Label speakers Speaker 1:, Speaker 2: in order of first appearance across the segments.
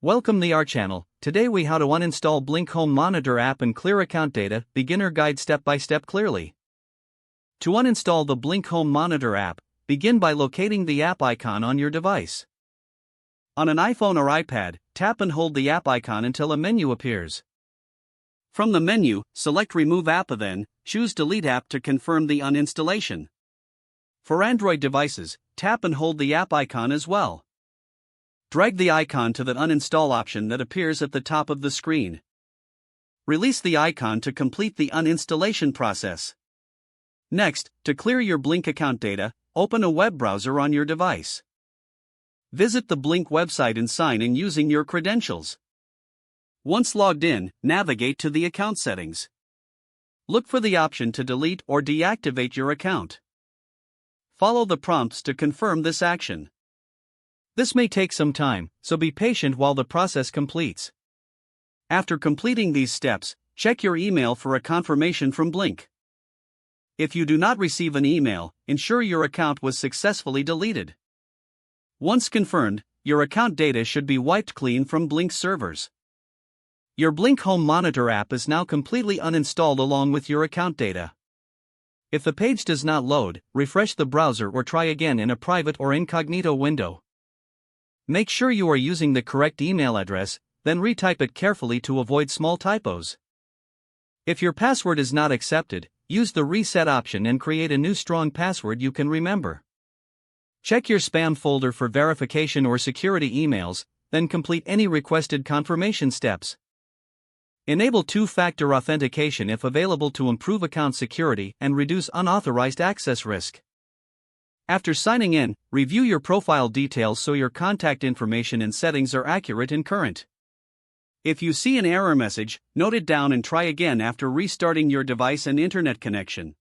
Speaker 1: Welcome to our channel. Today we how to uninstall Blink Home Monitor app and clear account data, beginner guide step by step clearly. To uninstall the Blink Home Monitor app, begin by locating the app icon on your device. On an iPhone or iPad, tap and hold the app icon until a menu appears. From the menu, select Remove App, then choose Delete App to confirm the uninstallation. For Android devices, tap and hold the app icon as well. Drag the icon to the uninstall option that appears at the top of the screen. Release the icon to complete the uninstallation process. Next, to clear your Blink account data, open a web browser on your device. Visit the Blink website and sign in using your credentials. Once logged in, navigate to the account settings. Look for the option to delete or deactivate your account. Follow the prompts to confirm this action. This may take some time, so be patient while the process completes. After completing these steps, check your email for a confirmation from Blink. If you do not receive an email, ensure your account was successfully deleted. Once confirmed, your account data should be wiped clean from Blink's servers. Your Blink Home Monitor app is now completely uninstalled along with your account data. If the page does not load, refresh the browser or try again in a private or incognito window. Make sure you are using the correct email address, then retype it carefully to avoid small typos. If your password is not accepted, use the reset option and create a new strong password you can remember. Check your spam folder for verification or security emails, then complete any requested confirmation steps. Enable two-factor authentication if available to improve account security and reduce unauthorized access risk. After signing in, review your profile details so your contact information and settings are accurate and current. If you see an error message, note it down and try again after restarting your device and internet connection.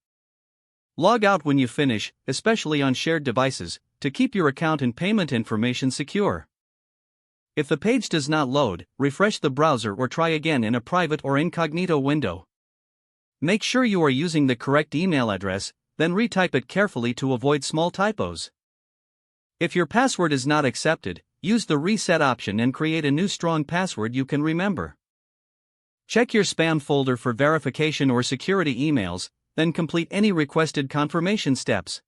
Speaker 1: Log out when you finish, especially on shared devices, to keep your account and payment information secure. If the page does not load, refresh the browser or try again in a private or incognito window. Make sure you are using the correct email address, then retype it carefully to avoid small typos. If your password is not accepted, use the reset option and create a new strong password you can remember. Check your spam folder for verification or security emails, then complete any requested confirmation steps.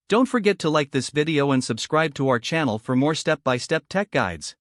Speaker 1: Don't forget to like this video and subscribe to our channel for more step-by-step tech guides.